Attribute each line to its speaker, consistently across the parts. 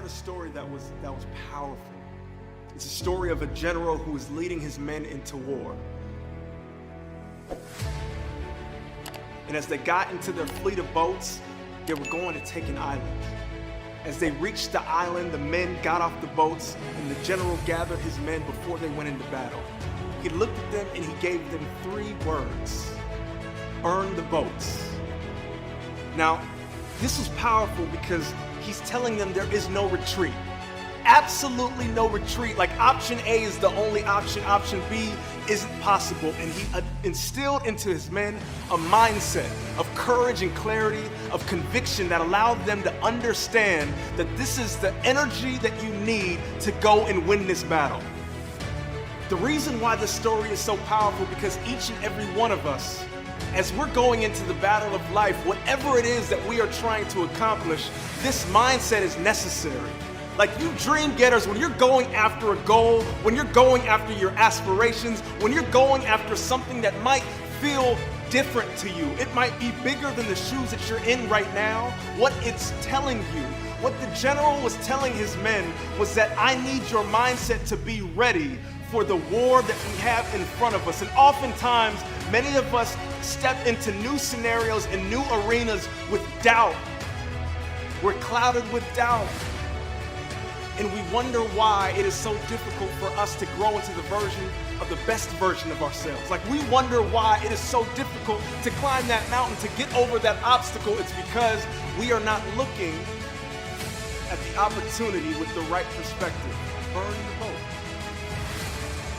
Speaker 1: heard a story that was powerful. It's a story of a general who was leading his men into war. And as they got into their fleet of boats, they were going to take an island. As they reached the island, the men got off the boats, and the general gathered his men before they went into battle. He looked at them and he gave them 3 words: burn the boats. Now, this was powerful because he's telling them there is no retreat. Absolutely no retreat. Like option A is the only option. Option B isn't possible. And he instilled into his men a mindset of courage and clarity, of conviction that allowed them to understand that this is the energy that you need to go and win this battle. The reason why this story is so powerful, because each and every one of us, as we're going into the battle of life, whatever it is that we are trying to accomplish, this mindset is necessary. Like you dream getters, when you're going after a goal, when you're going after your aspirations, when you're going after something that might feel different to you, it might be bigger than the shoes that you're in right now, what it's telling you, what the general was telling his men was that I need your mindset to be ready for the war that we have in front of us. And oftentimes, many of us step into new scenarios and new arenas with doubt. We're clouded with doubt. And we wonder why it is so difficult for us to grow into the best version of ourselves. Like we wonder why it is so difficult to climb that mountain, to get over that obstacle. It's because we are not looking at the opportunity with the right perspective. Burn the boat.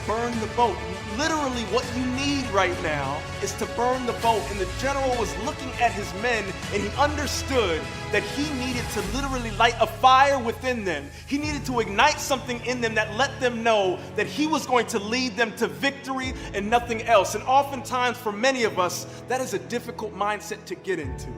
Speaker 1: Burn the boat. Literally what you need right now is to burn the boat. And the general was looking at his men and he understood that he needed to literally light a fire within them. He needed to ignite something in them that let them know that he was going to lead them to victory and nothing else. And oftentimes for many of us, that is a difficult mindset to get into.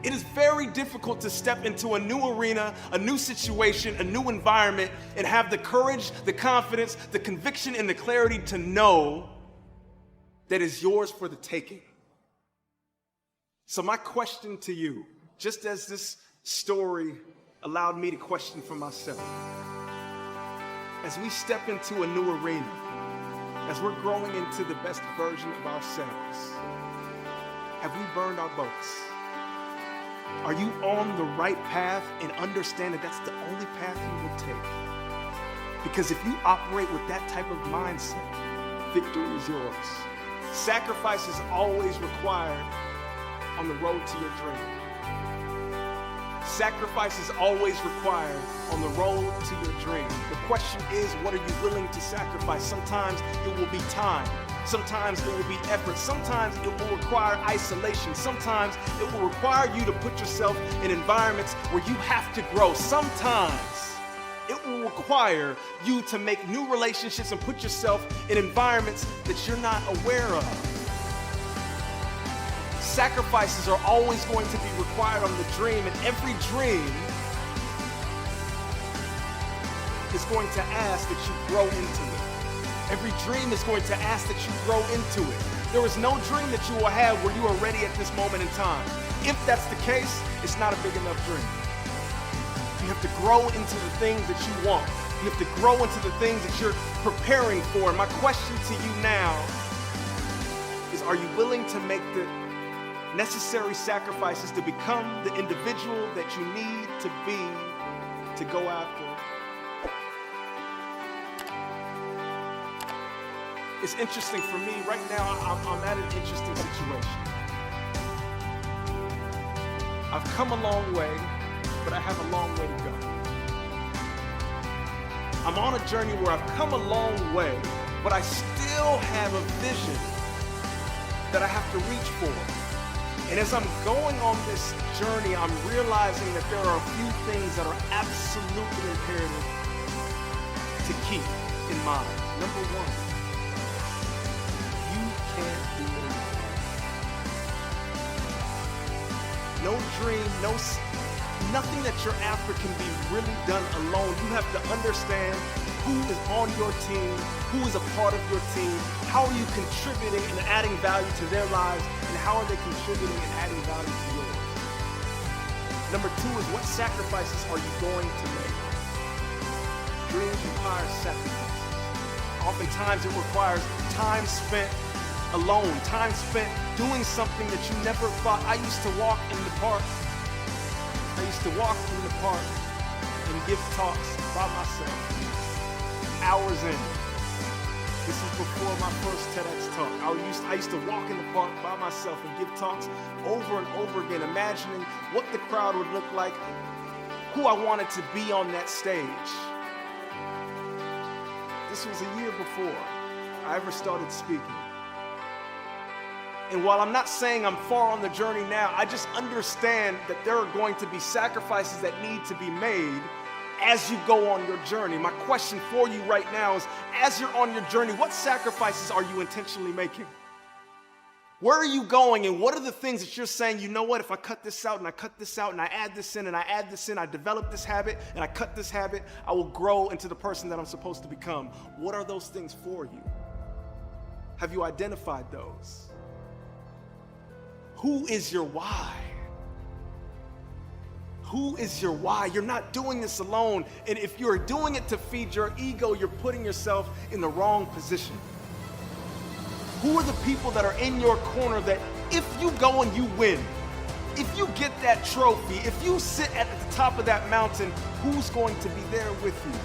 Speaker 1: It is very difficult to step into a new arena, a new situation, a new environment, and have the courage, the confidence, the conviction, and the clarity to know that is yours for the taking. So my question to you, just as this story allowed me to question for myself, as we step into a new arena, as we're growing into the best version of ourselves, have we burned our boats? Are you on the right path and understand that that's the only path you will take? Because if you operate with that type of mindset, victory is yours. Sacrifice is always required on the road to your dream. Sacrifice is always required on the road to your dream. The question is, what are you willing to sacrifice? Sometimes it will be time. Sometimes it will be effort. Sometimes it will require isolation. Sometimes it will require you to put yourself in environments where you have to grow. Sometimes it will require you to make new relationships and put yourself in environments that you're not aware of. Sacrifices are always going to be required on the dream, and every dream is going to ask that you grow into it. Every dream is going to ask that you grow into it. There is no dream that you will have where you are ready at this moment in time. If that's the case, it's not a big enough dream. You have to grow into the things that you want. You have to grow into the things that you're preparing for. And my question to you now is, are you willing to make the necessary sacrifices to become the individual that you need to be to go after? It's interesting for me right now. I'm at an interesting situation. I've come a long way, but I have a long way to go. I'm on a journey where I've come a long way, but I still have a vision that I have to reach for. And as I'm going on this journey, I'm realizing that there are a few things that are absolutely imperative to keep in mind. Number one, can't do it alone. No dream, nothing that you're after can be really done alone. You have to understand who is on your team, who is a part of your team, how are you contributing and adding value to their lives, and how are they contributing and adding value to yours. Number two is, what sacrifices are you going to make? Dreams require sacrifices. Oftentimes it requires time spent alone, time spent doing something that you never thought. I used to walk in the park. And give talks by myself, hours in. This is before my first TEDx talk. I used to walk in the park by myself and give talks over and over again, imagining what the crowd would look like, who I wanted to be on that stage. This was a year before I ever started speaking. And while I'm not saying I'm far on the journey now, I just understand that there are going to be sacrifices that need to be made as you go on your journey. My question for you right now is, as you're on your journey, what sacrifices are you intentionally making? Where are you going, and what are the things that you're saying, you know what, if I cut this out and I cut this out and I add this in and I add this in, I develop this habit and I cut this habit, I will grow into the person that I'm supposed to become. What are those things for you? Have you identified those? Who is your why? Who is your why? You're not doing this alone. And if you're doing it to feed your ego, you're putting yourself in the wrong position. Who are the people that are in your corner that if you go and you win, if you get that trophy, if you sit at the top of that mountain, who's going to be there with you?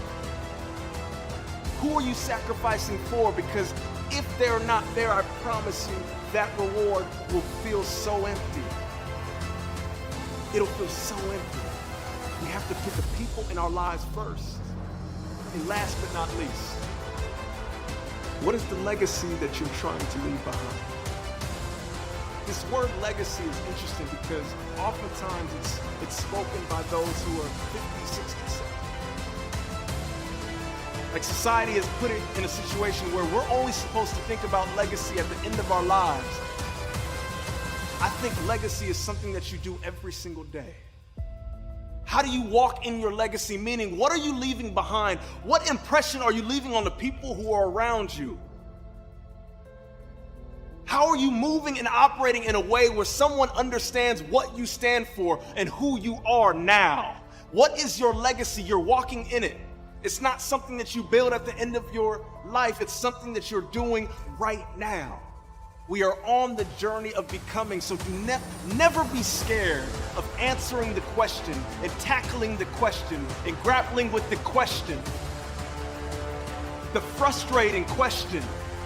Speaker 1: Who are you sacrificing for? Because if they're not there, I promise you, that reward will feel so empty. It'll feel so empty. We have to put the people in our lives first. And last but not least, what is the legacy that you're trying to leave behind? This word legacy is interesting because oftentimes it's spoken by those who are 50, 60, 70. Like, society has put it in a situation where we're only supposed to think about legacy at the end of our lives. I think legacy is something that you do every single day. How do you walk in your legacy? Meaning, what are you leaving behind? What impression are you leaving on the people who are around you? How are you moving and operating in a way where someone understands what you stand for and who you are now? What is your legacy? You're walking in it. It's not something that you build at the end of your life. It's something that you're doing right now. We are on the journey of becoming, so do never be scared of answering the question and tackling the question and grappling with the question. The frustrating question,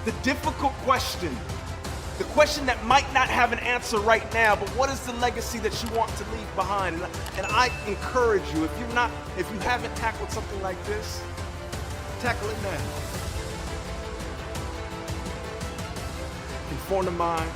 Speaker 1: the difficult question, the question that might not have an answer right now, but what is the legacy that you want to leave behind? And I encourage you, if you haven't tackled something like this, tackle it now. Inform the mind,